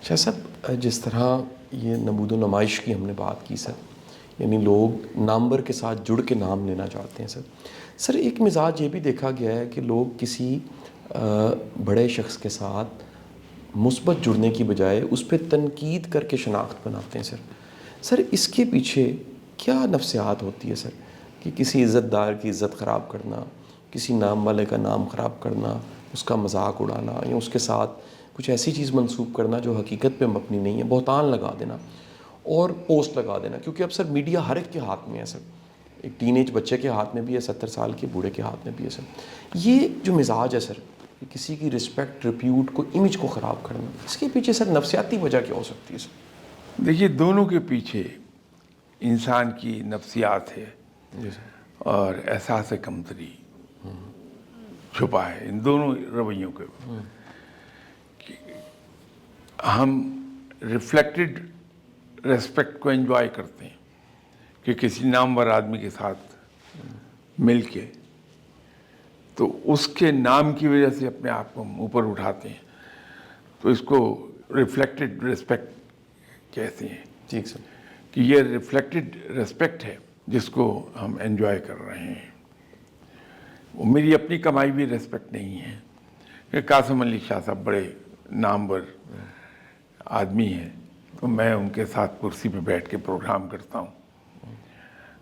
شاہ صاحب، جس طرح یہ نمود و نمائش کی ہم نے بات کی سر، یعنی لوگ نامور کے ساتھ جڑ کے نام لینا چاہتے ہیں سر ایک مزاج یہ بھی دیکھا گیا ہے کہ لوگ کسی بڑے شخص کے ساتھ مثبت جڑنے کی بجائے اس پہ تنقید کر کے شناخت بناتے ہیں سر اس کے پیچھے کیا نفسیات ہوتی ہے سر کہ کسی عزت دار کی عزت خراب کرنا، کسی نام والے کا نام خراب کرنا، اس کا مذاق اڑانا یا اس کے ساتھ کچھ ایسی چیز منسوب کرنا جو حقیقت پہ مبنی نہیں ہے، بہتان لگا دینا اور پوسٹ لگا دینا، کیونکہ اب سر میڈیا ہر ایک کے ہاتھ میں ہے سر، ایک ٹین ایج بچے کے ہاتھ میں بھی ہے، 70 سال کے بوڑھے کے ہاتھ میں بھی ہے سر۔ یہ جو مزاج ہے سر کہ کسی کی رسپیکٹ، ریپیوٹ کو، امیج کو خراب کرنا، اس کے پیچھے سر نفسیاتی وجہ کیا ہو سکتی ہے سر؟ دیکھیے، دونوں کے پیچھے انسان کی نفسیات ہے جی سر، اور احساس کمتری چھپا ہے ان دونوں رویوں کے۔ ہم ریفلیکٹڈ ریسپیکٹ کو انجوائے کرتے ہیں کہ کسی نامور آدمی کے ساتھ مل کے تو اس کے نام کی وجہ سے اپنے آپ کو ہم اوپر اٹھاتے ہیں، تو اس کو ریفلیکٹڈ ریسپیکٹ کہتے ہیں ٹھیک سر، کہ یہ ریفلیکٹڈ ریسپیکٹ ہے جس کو ہم انجوائے کر رہے ہیں۔ وہ میری اپنی کمائی بھی ریسپیکٹ نہیں ہے کہ قاسم علی شاہ صاحب بڑے نامور آدمی ہیں تو میں ان کے ساتھ کرسی پہ بیٹھ کے پروگرام کرتا ہوں،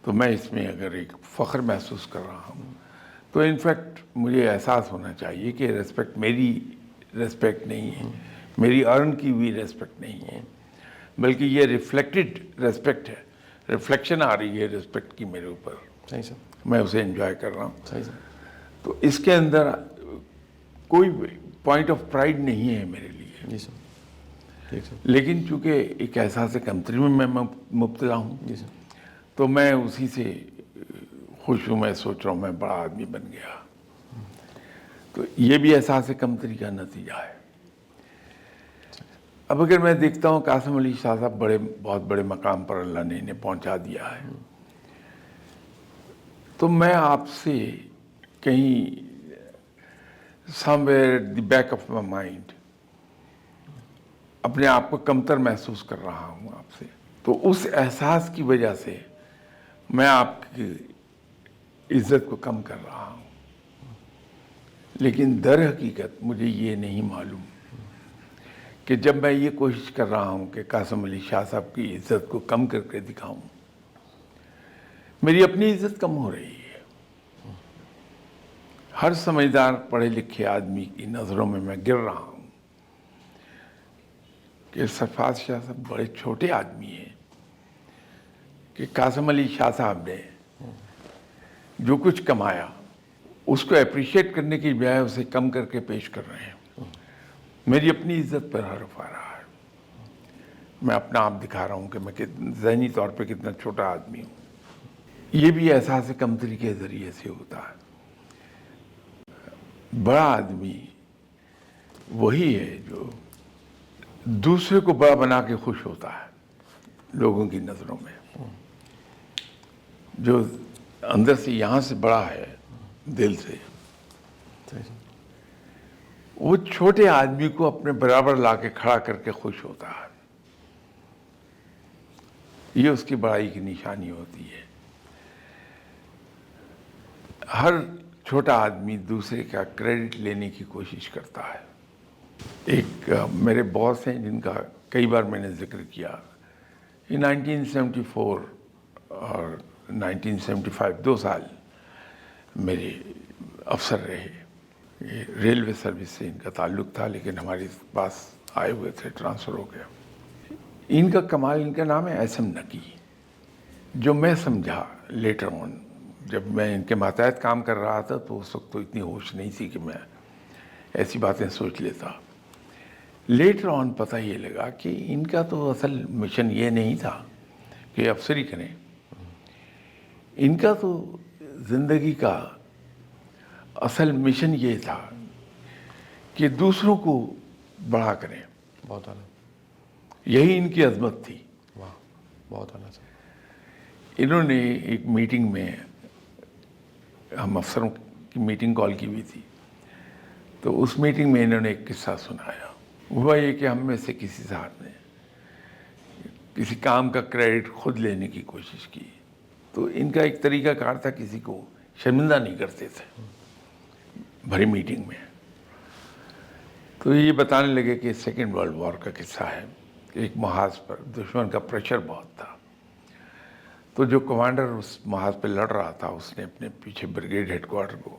تو میں اس میں اگر ایک فخر محسوس کر رہا ہوں تو انفیکٹ مجھے احساس ہونا چاہیے کہ ریسپیکٹ میری ریسپیکٹ نہیں ہے، میری ارن کی ہوئی ریسپیکٹ نہیں ہے، بلکہ یہ ریفلیکٹڈ ریسپیکٹ ہے، ریفلیکشن آ رہی ہے ریسپیکٹ کی میرے اوپر، صحیح سر، میں اسے انجوائے کر رہا ہوں۔ صحیح سر، تو اس کے اندر کوئی پوائنٹ آف پرائڈ نہیں ہے میرے لیے، جی سر، ٹھیک سر، لیکن چونکہ ایک احساس کمتری میں مبتلا ہوں جی سر، تو میں اسی سے خوش ہوں، میں سوچ رہا ہوں میں بڑا آدمی بن گیا، تو یہ بھی احساس کمتری کا نتیجہ ہے۔ اب اگر میں دیکھتا ہوں قاسم علی شاہ صاحب بہت بڑے مقام پر اللہ نے انہیں پہنچا دیا ہے، تو میں آپ سے کہیں somewhere at the back of my mind اپنے آپ کو کمتر محسوس کر رہا ہوں آپ سے، تو اس احساس کی وجہ سے میں آپ کی عزت کو کم کر رہا ہوں، لیکن در حقیقت مجھے یہ نہیں معلوم کہ جب میں یہ کوشش کر رہا ہوں کہ قاسم علی شاہ صاحب کی عزت کو کم کر کے دکھاؤں، میری اپنی عزت کم ہو رہی ہے۔ ہر سمجھدار پڑھے لکھے آدمی کی نظروں میں گر رہا ہوں کہ سرفراز شاہ صاحب بڑے چھوٹے آدمی ہیں، کہ قاسم علی شاہ صاحب نے جو کچھ کمایا اس کو اپریشیٹ کرنے کی بجائے اسے کم کر کے پیش کر رہے ہیں۔ میری اپنی عزت پر حرف آ رہا ہے، میں اپنا آپ دکھا رہا ہوں کہ میں ذہنی طور پہ کتنا چھوٹا آدمی ہوں۔ یہ بھی احساس کمتری کے ذریعے سے ہوتا ہے۔ بڑا آدمی وہی ہے جو دوسرے کو بڑا بنا کے خوش ہوتا ہے لوگوں کی نظروں میں، جو اندر سے یہاں سے بڑا ہے دل سے، وہ چھوٹے آدمی کو اپنے برابر لا کے کھڑا کر کے خوش ہوتا ہے۔ یہ اس کی بڑائی کی نشانی ہوتی ہے۔ ہر چھوٹا آدمی دوسرے کا کریڈٹ لینے کی کوشش کرتا ہے۔ ایک میرے باس ہیں جن کا کئی بار میں نے ذکر کیا، یہ 1974 اور 1975 2 سال میرے افسر رہے۔ یہ ریلوے سروس سے ان کا تعلق تھا، لیکن ہمارے پاس آئے ہوئے تھے، ٹرانسفر ہو گیا۔ ان کا کمال، ان کا نام ہے ایس ایم نقی۔ جو میں سمجھا لیٹر آن، جب میں ان کے ماتحت کام کر رہا تھا تو اس وقت تو اتنی ہوش نہیں تھی کہ میں ایسی باتیں سوچ لیتا۔ لیٹر آن پتہ یہ لگا کہ ان کا تو اصل مشن یہ نہیں تھا کہ افسری کریں، ان کا تو زندگی کا اصل مشن یہ تھا کہ دوسروں کو بڑا کریں۔ بہت اعلیٰ، یہی ان کی عظمت تھی۔ واہ، بہت اعلیٰ سر۔ انہوں نے ایک میٹنگ میں، ہم افسروں کی میٹنگ کال کی ہوئی تھی، تو اس میٹنگ میں انہوں نے ایک قصہ سنایا ہوا یہ کہ ہم میں سے کسی صاحب نے کسی کام کا کریڈٹ خود لینے کی کوشش کی. تو ان کا ایک طریقہ کار تھا, کسی کو شرمندہ نہیں کرتے تھے بھری میٹنگ میں. تو یہ بتانے لگے کہ سیکنڈ ورلڈ وار کا قصہ ہے کہ ایک محاذ پر دشمن کا پریشر بہت تھا. تو جو کمانڈر اس محاذ پہ لڑ رہا تھا اس نے اپنے پیچھے بریگیڈ ہیڈ کوارٹر کو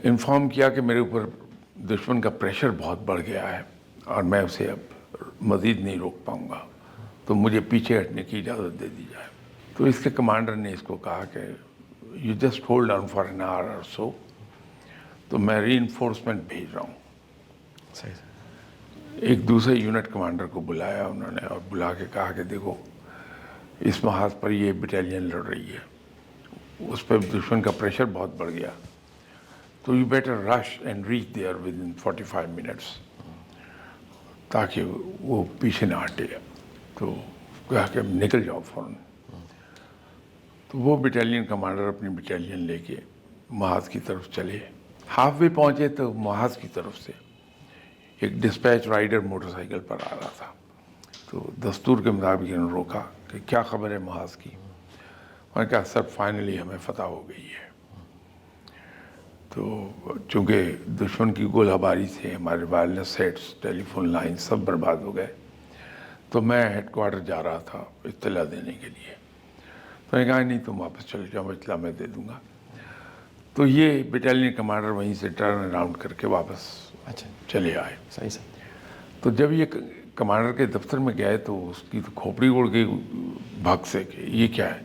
انفارم کیا کہ میرے اوپر دشمن کا پریشر بہت بڑھ گیا ہے اور میں اسے اب مزید نہیں روک پاؤں گا, تو مجھے پیچھے ہٹنے کی اجازت دے دی جائے. تو اس کے کمانڈر نے اس کو کہا کہ you just hold on for an hour اور سو, تو میں ری انفورسمنٹ بھیج رہا ہوں. صحیح سر. ایک دوسرے یونٹ کمانڈر کو بلایا انہوں نے اور بلا کے کہا کہ دیکھو اس محاذ پر یہ بٹالین لڑ رہی ہے, اس پہ دشمن کا پریشر بہت بڑھ گیا, تو you better rush and reach their with in 45 minutes, تاکہ وہ پیچھے نہ ہٹے. تو کہا کہ نکل جاؤ فوراً. تو وہ بٹالین کمانڈر اپنی بٹالین لے کے محاذ کی طرف چلے. ہاف وے پہنچے تو محاذ کی طرف سے ایک ڈسپیچ رائڈر موٹر سائیکل پر آ رہا تھا. تو دستور کے مطابق انہوں نے روکا کہ کیا خبر ہے محاذ کی. انہوں نے کہا سر فائنلی ہمیں فتح ہو گئی ہے. تو چونکہ دشمن کی گولہ باری سے ہمارے وائرلیس سیٹس, ٹیلی فون لائن سب برباد ہو گئے, تو میں ہیڈ کوارٹر جا رہا تھا اطلاع دینے کے لیے. تو نے کہا نہیں تم واپس چلے جاؤ, اطلاع میں دے دوں گا. تو یہ بٹالین کمانڈر وہیں سے ٹرن اراؤنڈ کر کے واپس اچھا چلے آئے. صحیح سر. تو جب یہ کمانڈر کے دفتر میں گئے تو اس کی تو کھوپڑی اڑ گئی بھگ سے کہ یہ کیا ہے.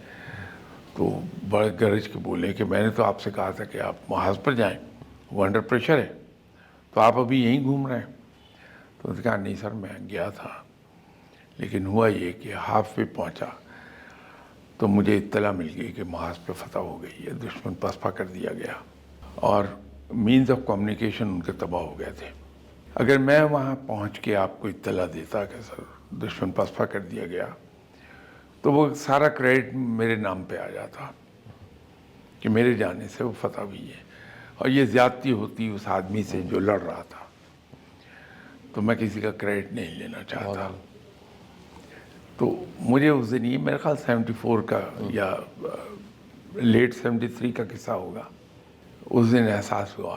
تو بڑے گرج کے بولے کہ میں نے تو آپ سے کہا تھا کہ آپ محاذ پر جائیں, وہ انڈر پریشر ہے, تو آپ ابھی یہیں گھوم رہے ہیں. تو اس نے کہا نہیں سر میں گیا تھا, لیکن ہوا یہ کہ ہاف وے پہنچا تو مجھے اطلاع مل گئی کہ محاذ پہ فتح ہو گئی ہے, دشمن پسپا کر دیا گیا اور مینز آف کمیونیکیشن ان کے تباہ ہو گئے تھے. اگر میں وہاں پہنچ کے آپ کو اطلاع دیتا کہ سر دشمن پسپا کر دیا گیا, تو وہ سارا کریڈٹ میرے نام پہ آ جاتا کہ میرے جانے سے وہ فتح ہوئی ہے, اور یہ زیادتی ہوتی اس آدمی سے جو لڑ رہا تھا. تو میں کسی کا کریڈٹ نہیں لینا چاہتا. تو مجھے اس دن یہ میرے خیال 74 کا یا لیٹ 73 کا قصہ ہوگا, اس دن احساس ہوا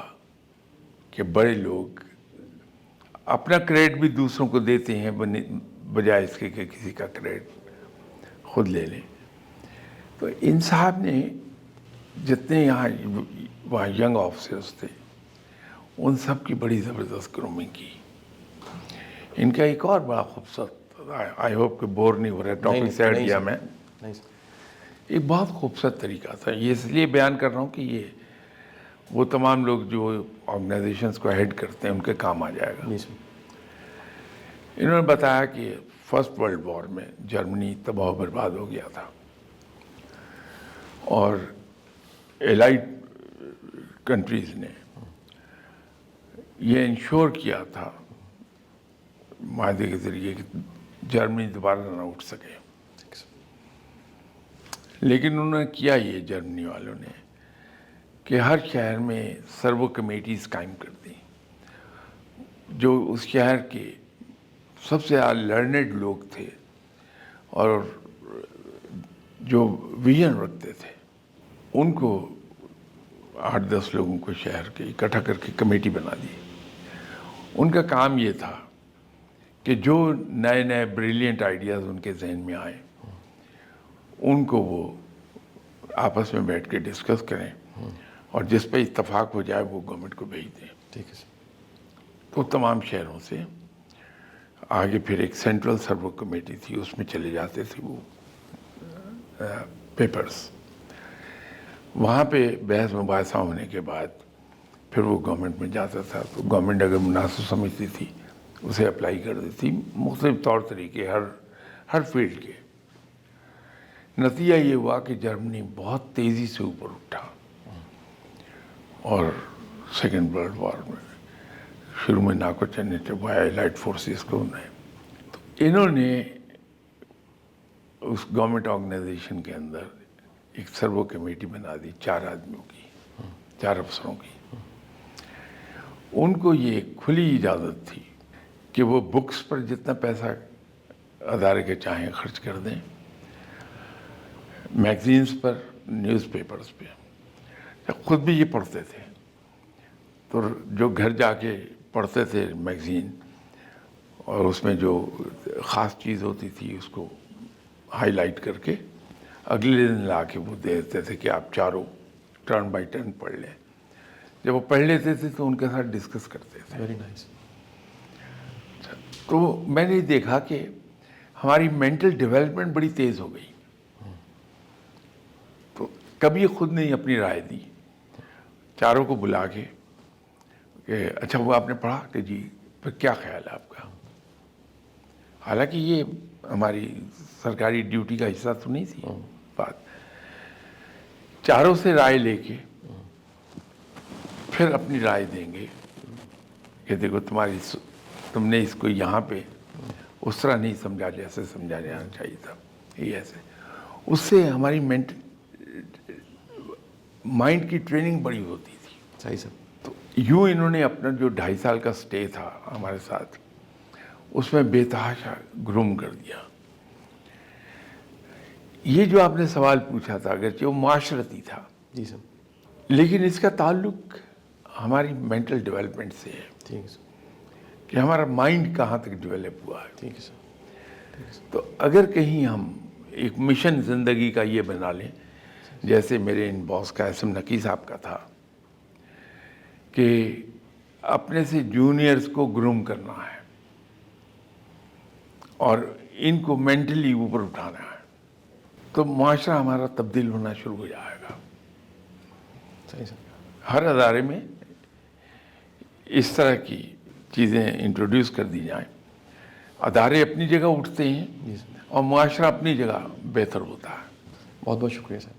کہ بڑے لوگ اپنا کریڈٹ بھی دوسروں کو دیتے ہیں بجائے اس کے کہ کسی کا کریڈٹ خود لے لیں. تو ان صاحب نے جتنے وہاں ینگ آفیسرز تھے ان سب کی بڑی زبردست گرومنگ کی. ان کا ایک اور بڑا خوبصورت, آئی ہوپ کہ بور نہیں ہو رہا ہے ٹاپک سے ہٹ گیا میں, ایک بہت خوبصورت طریقہ تھا. یہ اس لیے بیان کر رہا ہوں کہ یہ وہ تمام لوگ جو آرگنائزیشنز کو ہیڈ کرتے ہیں ان کے کام آ جائے گا. انہوں نے بتایا کہ فرسٹ ورلڈ وار میں جرمنی تباہ و برباد ہو گیا تھا اور الائڈ کنٹریز نے یہ انشور کیا تھا معاہدے کے ذریعے کہ جرمنی دوبارہ نہ اٹھ سکے. لیکن انہوں نے کیا یہ جرمنی والوں نے کہ ہر شہر میں سرو کمیٹیز قائم کر دیں جو اس شہر کے سب سے زیادہ لرنڈ لوگ تھے اور جو ویژن رکھتے تھے, ان کو 8-10 لوگوں کو شہر کے اکٹھا کر کے کمیٹی بنا دی. ان کا کام یہ تھا کہ جو نئے نئے بریلینٹ آئیڈیاز ان کے ذہن میں آئیں ان کو وہ آپس میں بیٹھ کے ڈسکس کریں اور جس پہ اتفاق ہو جائے وہ گورنمنٹ کو بھیج دیں. ٹھیک ہے سر. تو تمام شہروں سے آگے پھر ایک سینٹرل سرو کمیٹی تھی, اس میں چلے جاتے تھے وہ پیپرز. وہاں پہ بحث مباحثہ ہونے کے بعد پھر وہ گورنمنٹ میں جاتا تھا. تو گورنمنٹ اگر مناسب سمجھتی تھی اسے اپلائی کر دیتی, مختلف طور طریقے ہر فیلڈ کے. نتیجہ یہ ہوا کہ جرمنی بہت تیزی سے اوپر اٹھا اور سیکنڈ ورلڈ وار میں شروع میں ناکو چنے چبایا الائٹ فورسز کو. تو انہوں نے اس گورنمنٹ آرگنائزیشن کے اندر ایک سرو کمیٹی بنا دی 4 آدمیوں کی, 4 افسروں کی. ان کو یہ کھلی اجازت تھی کہ وہ بکس پر جتنا پیسہ ادارے کے چاہیں خرچ کر دیں، میگزینس پر، نیوز پیپرز پہ. خود بھی یہ پڑھتے تھے، تو جو گھر جا کے پڑھتے تھے میگزین، اور اس میں جو خاص چیز ہوتی تھی اس کو ہائی لائٹ کر کے اگلے دن لا کے وہ دے دیتے تھے کہ آپ چاروں ٹرن بائی ٹرن پڑھ لیں. جب وہ پڑھ لیتے تھے تو ان کے ساتھ ڈسکس کرتے تھے. Very nice. تو میں نے دیکھا کہ ہماری مینٹل ڈیولپمنٹ بڑی تیز ہو گئی. تو کبھی خود نے اپنی رائے دی، چاروں کو بلا کے کہ اچھا وہ آپ نے پڑھا کہ جی، پھر کیا خیال ہے آپ کا؟ حالانکہ یہ ہماری سرکاری ڈیوٹی کا حصہ تو نہیں تھی بات. چاروں سے رائے لے کے پھر اپنی رائے دیں گے کہ دیکھو تم نے اس کو یہاں پہ اس طرح نہیں سمجھا جیسے سمجھا جانا چاہیے تھا، یہ ایسے. اس سے ہماری مائنڈ کی ٹریننگ بڑی ہوتی تھی. صحیح سر. تو یوں انہوں نے اپنا جو 2.5 سال کا سٹے تھا ہمارے ساتھ، اس میں بے تحاشا گروم کر دیا. یہ جو آپ نے سوال پوچھا تھا اگرچہ وہ معاشرتی تھا، جی سر. لیکن اس کا تعلق ہماری مینٹل ڈیولپمنٹ سے ہے ٹھیک ہے سر. کہ ہمارا مائنڈ کہاں تک ڈیولپ ہوا ہے. ٹھیک ہے سر. تو اگر کہیں ہم ایک مشن زندگی کا یہ بنا لیں، جیسے میرے ان باس کا اسم نقی صاحب کا تھا کہ اپنے سے جونیئرز کو گروم کرنا ہے اور ان کو مینٹلی اوپر اٹھانا ہے، تو معاشرہ ہمارا تبدیل ہونا شروع ہو جائے گا. صحیح سر. ہر ادارے میں اس طرح کی چیزیں انٹروڈیوس کر دی جائیں، ادارے اپنی جگہ اٹھتے ہیں جی سر. اور معاشرہ اپنی جگہ بہتر ہوتا ہے. بہت بہت شکریہ سر.